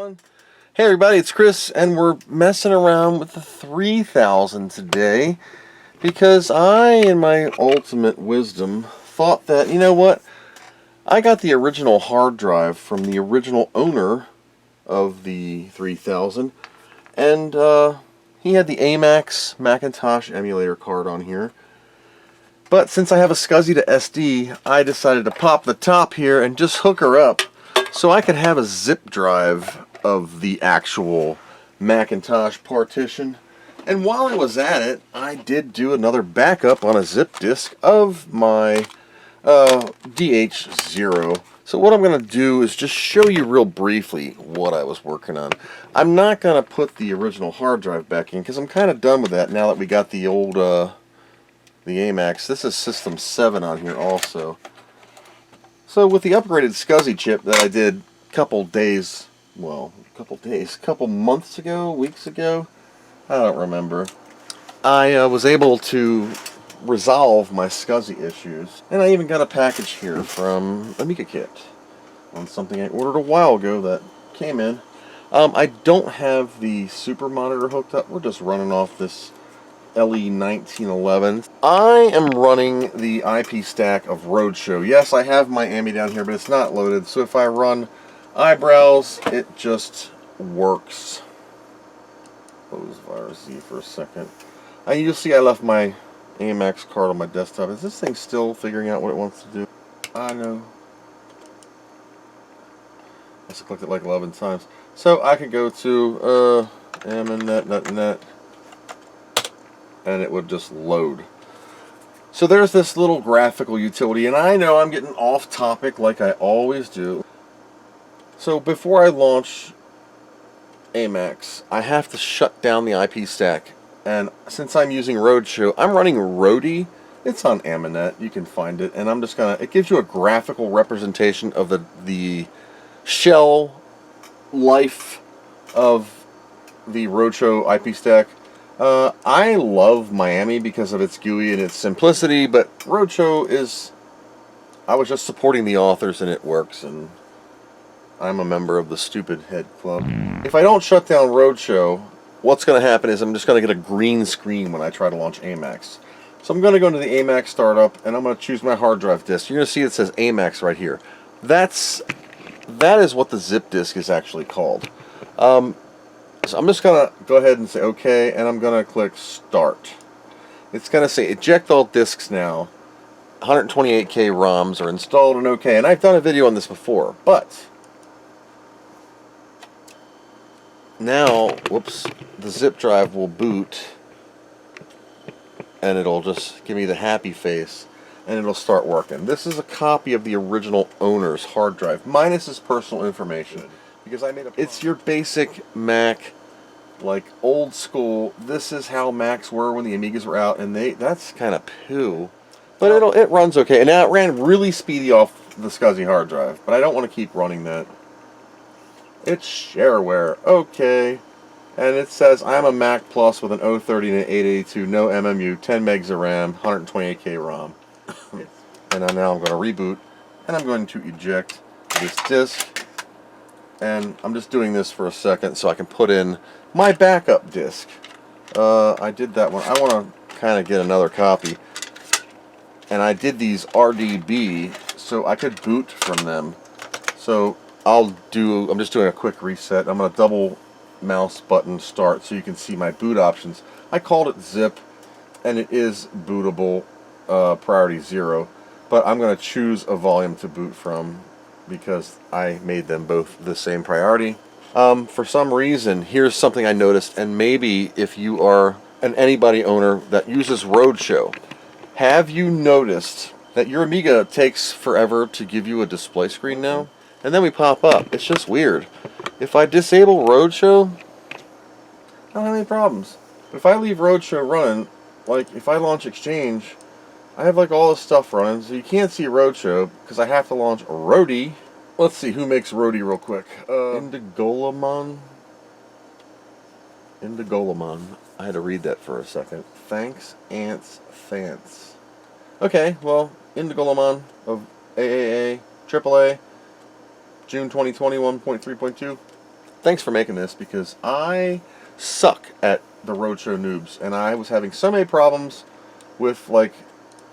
everyone. Hey everybody, it's Chris, and we're messing around with the 3000 today because I, in my ultimate wisdom, thought that, you know what, I got the original hard drive from the original owner of the 3000, and he had the Amax Macintosh emulator card on here. But since I have a SCSI to SD, I decided to pop the top here and just hook her up so I could have a zip drive of the actual Macintosh partition. And while I was at it, I did do another backup on a zip disk of my DH0. So what I'm going to do is just show you real briefly what I was working on. I'm not going to put the original hard drive back in because I'm kind of done with that now that we got the old the Amax. This is System 7 on here also. So with the upgraded SCSI chip that I did a couple months ago, weeks ago, I don't remember, I was able to resolve my SCSI issues. And I even got a package here from Amiga Kit on something I ordered a while ago that came in. I don't have the super monitor hooked up. We're just running off this LE1911. I am running the IP stack of Roadshow. Yes, I have my AMI down here, but it's not loaded. So if I run eyebrows, it just works. Close virus Z for a second. You'll see I left my Amax card on my desktop. Is this thing still figuring out what it wants to do? I know. I must have clicked it like 11 times. So I could go to net, and it would just load. So there's this little graphical utility, and I know I'm getting off topic like I always do. So before I launch Amax, I have to shut down the IP stack. And since I'm using Roadshow, I'm running Roadie. It's on Aminet, you can find it, and I'm just gonna, it gives you a graphical representation of the shell life of the Roadshow IP stack. I love Miami because of its GUI and its simplicity, but Roadshow is, I was just supporting the authors and it works, and I'm a member of the Stupid Head Club. If I don't shut down Roadshow, what's going to happen is I'm just going to get a green screen when I try to launch Amax. So I'm going to go into the Amax startup, and I'm going to choose my hard drive disk. You're going to see it says Amax right here. That is what the zip disk is actually called. So I'm just going to go ahead and say OK, and I'm going to click Start. It's going to say eject all disks now. 128K ROMs are installed and OK. And I've done a video on this before, but now, whoops, the zip drive will boot, and it'll just give me the happy face, and it'll start working. This is a copy of the original owner's hard drive, minus his personal information. Because I made it's your basic Mac, like old school. This is how Macs were when the Amigas were out, and that's kind of poo. But it runs okay. And now it ran really speedy off the SCSI hard drive, but I don't want to keep running that. It's shareware, okay. And it says I'm a Mac Plus with an 030 and an 882, no MMU, 10 megs of RAM, 128K ROM. And now I'm going to reboot, and I'm going to eject this disk. And I'm just doing this for a second so I can put in my backup disk. I did that one. I want to kind of get another copy. And I did these RDB so I could boot from them. So I'm just doing a quick reset. I'm going to double mouse button start so you can see my boot options. I called it zip, and it is bootable, priority 0. But I'm going to choose a volume to boot from, because I made them both the same priority. For some reason, here's something I noticed, and maybe if you are an anybody owner that uses Roadshow, have you noticed that your Amiga takes forever to give you a display screen now? And then we pop up. It's just weird. If I disable Roadshow, I don't have any problems. But if I leave Roadshow running, like if I launch Exchange, I have like all this stuff running, so you can't see Roadshow because I have to launch Roadie. Let's see who makes Roadie real quick. Indigolamon. I had to read that for a second. Thanks, Ants, Fance. Okay, well, Indigolamon of AAA, AAA, June 2020, 1.3.2. thanks for making this, because I suck at the roadshow noobs, and I was having so many problems with like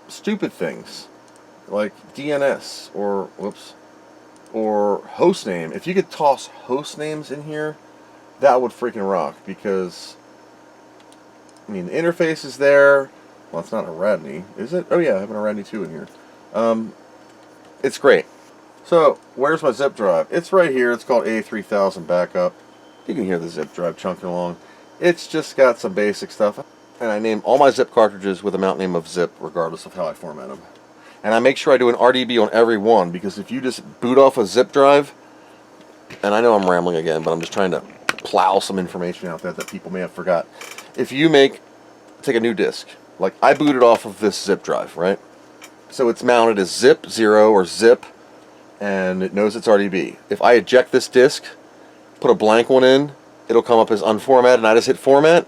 stupid things like DNS or whoops or host name. If you could toss host names in here, that would freaking rock, because I mean the interface is there. Well, it's not a Radney, is it? Oh yeah, I have an Radney 2 in here. It's great. So where's my zip drive? It's right here. It's called A3000 Backup. You can hear the zip drive chunking along. It's just got some basic stuff, and I name all my zip cartridges with a mount name of zip, regardless of how I format them. And I make sure I do an RDB on every one, because if you just boot off a zip drive, and I know I'm rambling again, but I'm just trying to plow some information out there that people may have forgot. If you take a new disk, like I booted off of this zip drive, right? So it's mounted as zip 0 or zip, and it knows it's RDB. If I eject this disk, put a blank one in, it'll come up as unformatted, and I just hit format.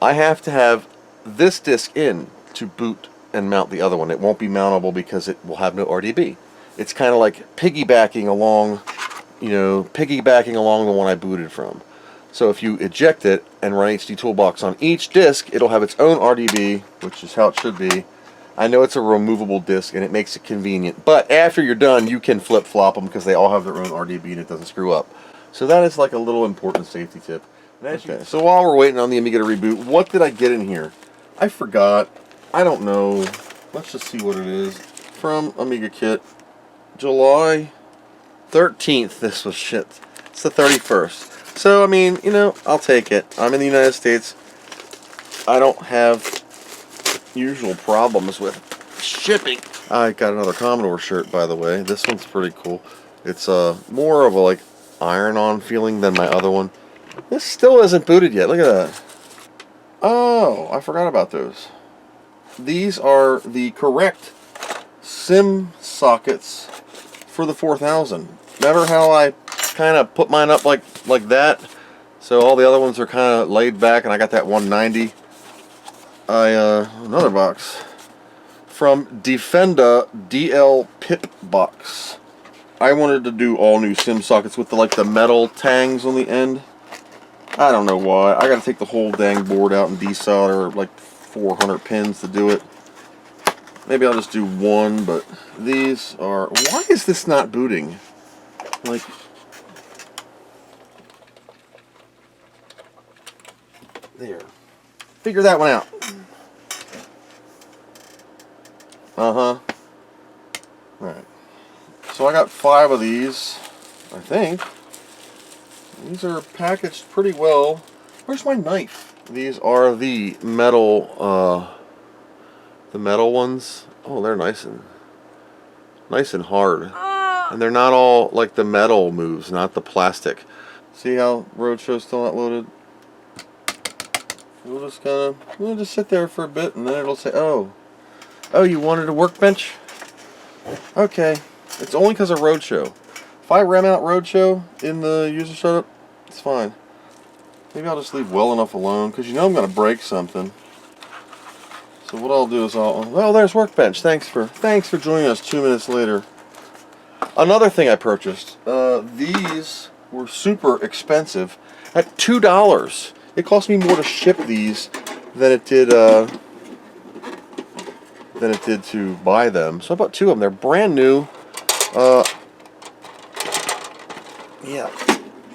I have to have this disk in to boot and mount the other one. It won't be mountable because it will have no RDB. It's kind of like piggybacking along, piggybacking along the one I booted from. So if you eject it and run HD Toolbox on each disk, it'll have its own RDB, which is how it should be. I know it's a removable disk and it makes it convenient, but after you're done, you can flip-flop them because they all have their own RDB and it doesn't screw up. So that is like a little important safety tip. Okay, so while we're waiting on the Amiga to reboot, what did I get in here? I forgot. I don't know. Let's just see what it is. From Amiga Kit, July 13th this was shipped. It's the 31st. So, I mean, I'll take it. I'm in the United States. I don't have usual problems with shipping. I got another Commodore shirt, by the way. This one's pretty cool. It's more of a like iron-on feeling than my other one. This still isn't booted yet. Look at that. Oh, I forgot about those. These are the correct SIM sockets for the 4000. Remember how I kind of put mine up like that? So all the other ones are kind of laid back, and I got that 190. Another box from Defenda DL Pip box. I wanted to do all new SIM sockets with the metal tangs on the end. I don't know why. I gotta take the whole dang board out and desolder like 400 pins to do it. Maybe I'll just do one, but these are... Why is this not booting? Like... There. Figure that one out. Alright. So I got 5 of these, I think. These are packaged pretty well. Where's my knife? These are the metal ones. Oh, they're nice and hard. And they're not all like the metal moves, not the plastic. See how Roadshow's still not loaded? We'll just sit there for a bit, and then it'll say, oh, you wanted a workbench? Okay. It's only because of Roadshow. If I rem out Roadshow in the user setup, it's fine. Maybe I'll just leave well enough alone, because I'm going to break something. So what I'll do is well, there's Workbench. Thanks for joining us 2 minutes later. Another thing I purchased. These were super expensive at $2. It cost me more to ship these than it did to buy them. So I bought 2 of them. They're brand new. Yeah.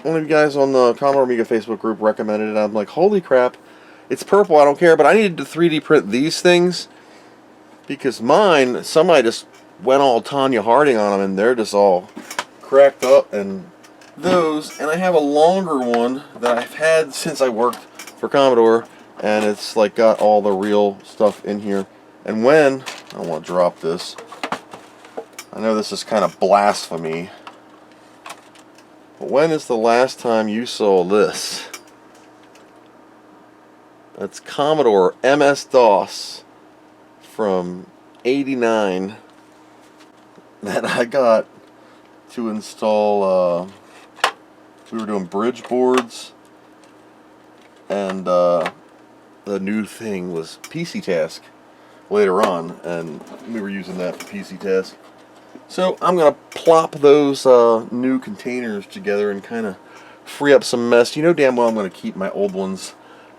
One of you guys on the Commodore Amiga Facebook group recommended it. I'm like, holy crap. It's purple, I don't care, but I needed to 3D print these things because mine, somebody just went all Tanya Harding on them and they're just all cracked up, and those, and I have a longer one that I've had since I worked for Commodore, and it's like got all the real stuff in here. And when, I don't want to drop this, I know this is kind of blasphemy, but when is the last time you saw this? That's Commodore MS-DOS from '89 that I got to install. We were doing bridge boards, and the new thing was PC Task later on, and we were using that for PC Task. So I'm going to plop those new containers together and kind of free up some mess. You know damn well I'm going to keep my old ones,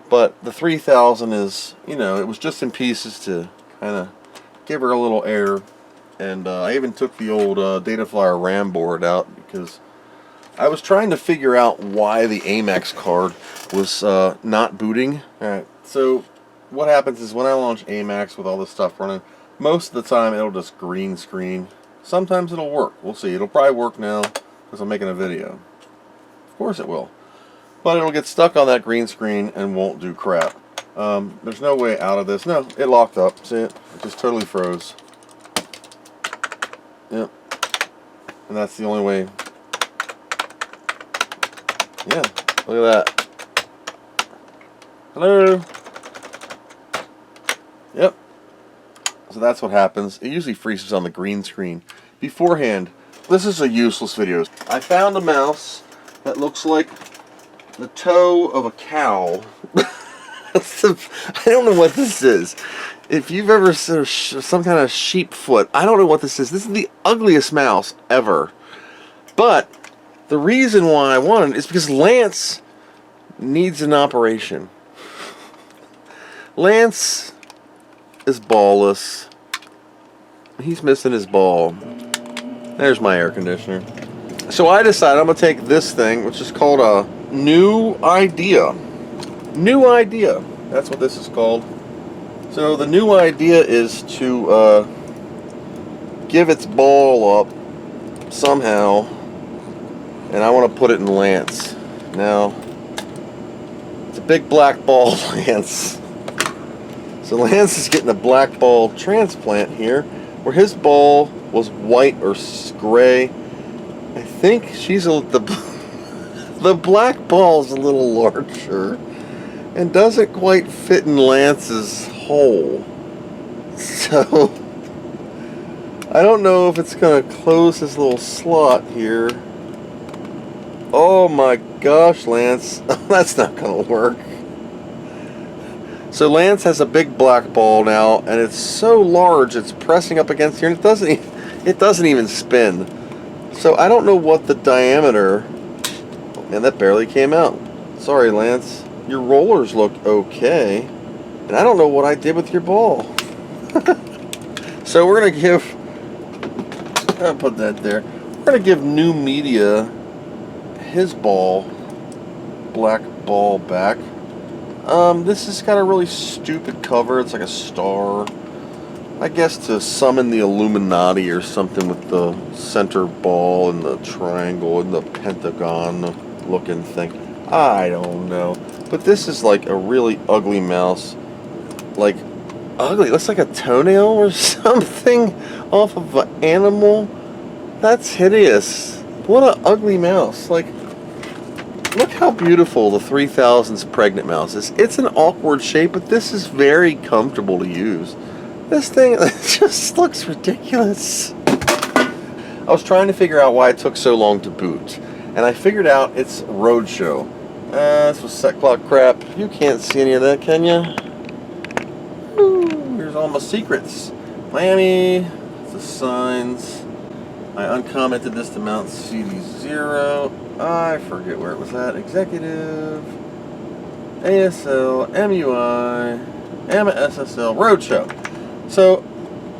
but the 3000 is, you know, it was just in pieces to kind of give her a little air. And I even took the old Dataflyer RAM board out because I was trying to figure out why the Amax card was not booting. Alright, so what happens is when I launch Amax with all this stuff running, most of the time it'll just green screen. Sometimes it'll work. We'll see. It'll probably work now because I'm making a video. Of course it will. But it'll get stuck on that green screen and won't do crap. There's no way out of this. No, it locked up. See it? It just totally froze. Yep. And that's the only way. Yeah, look at that. Hello. Yep. So that's what happens. It usually freezes on the green screen. Beforehand, this is a useless video. I found a mouse that looks like the toe of a cow. I don't know what this is. If you've ever seen some kind of sheep foot, I don't know what this is. This is the ugliest mouse ever. But the reason why I want it is because Lance needs an operation. Lance is ballless. He's missing his ball. There's my air conditioner. So I decided I'm going to take this thing, which is called a New Idea. New Idea. That's what this is called. So the new idea is to give its ball up somehow, and I want to put it in Lance. Now, it's a big black ball, Lance. So Lance is getting a black ball transplant here, where his ball was white or gray. I think the black ball's a little larger and doesn't quite fit in Lance's hole. So I don't know if it's gonna close this little slot here. Oh my gosh, Lance. That's not gonna work. So Lance has a big black ball now, and it's so large it's pressing up against here, and it doesn't even spin. So I don't know what the diameter, and that barely came out. Sorry, Lance. Your rollers look okay, and I don't know what I did with your ball. So we're gonna give, I'll put that there. We're gonna give New Media his ball, black ball back. This has got a really stupid cover. It's like a star. I guess to summon the Illuminati or something with the center ball and the triangle and the pentagon looking thing. I don't know. But this is like a really ugly mouse. Like, ugly. It looks like a toenail or something off of an animal. That's hideous. What an ugly mouse. Like, look how beautiful the 3000's pregnant mouse is. It's an awkward shape, but this is very comfortable to use. This thing just looks ridiculous. I was trying to figure out why it took so long to boot, and I figured out it's roadshow. This was set clock crap. You can't see any of that, can you? Ooh, here's all my secrets. Miami, the signs. I uncommented this to mount CD0. I forget where it was at. Executive, ASL, MUI, AMA SSL, roadshow. So,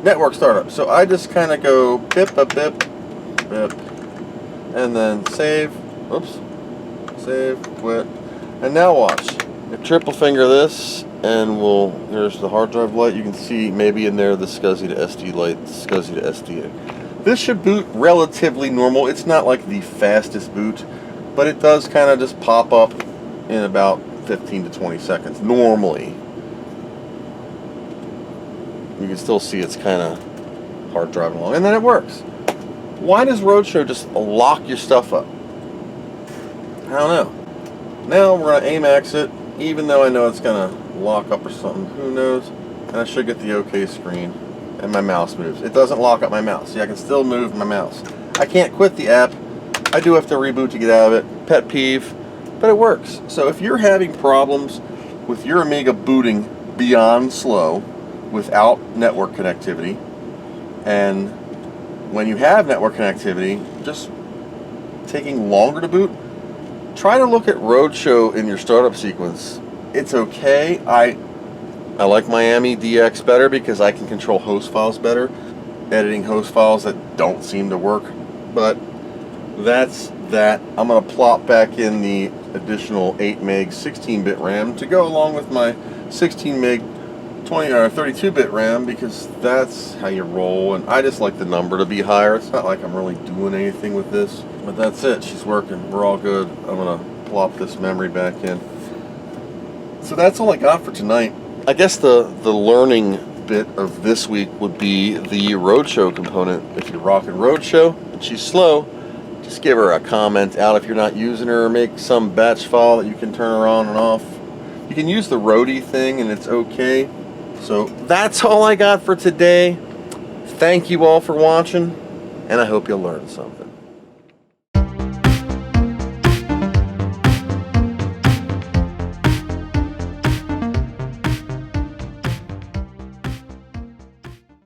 network startup. So I just kind of go bip, bip, bip, bip, and then save. Oops. Save, quit. And now watch. I triple finger this, and here's the hard drive light. You can see maybe in there the SCSI to SD light, SCSI to SD. This should boot relatively normal. It's not like the fastest boot, but it does kind of just pop up in about 15 to 20 seconds, normally. You can still see it's kind of hard driving along, and then it works. Why does Roadshow just lock your stuff up? I don't know. Now we're going to Amax it, even though I know it's going to lock up or something. Who knows? And I should get the OK screen, and my mouse moves. It doesn't lock up my mouse. See, I can still move my mouse. I can't quit the app. I do have to reboot to get out of it. Pet peeve, but it works. So if you're having problems with your Amiga booting beyond slow without network connectivity, and when you have network connectivity, just taking longer to boot, try to look at roadshow in your startup sequence. It's okay. I like Miami DX better because I can control host files better, editing host files that don't seem to work. But that's that. I'm going to plop back in the additional 8 meg 16-bit RAM to go along with my 16 meg 20 or 32-bit RAM, because that's how you roll, and I just like the number to be higher. It's not like I'm really doing anything with this, but that's it. She's working. We're all good. I'm going to plop this memory back in. So that's all I got for tonight. I guess the learning bit of this week would be the roadshow component. If you're rocking roadshow and she's slow, just give her a comment out if you're not using her, or make some batch file that you can turn her on and off. You can use the roadie thing and it's okay. So that's all I got for today. Thank you all for watching, and I hope you'll learn something.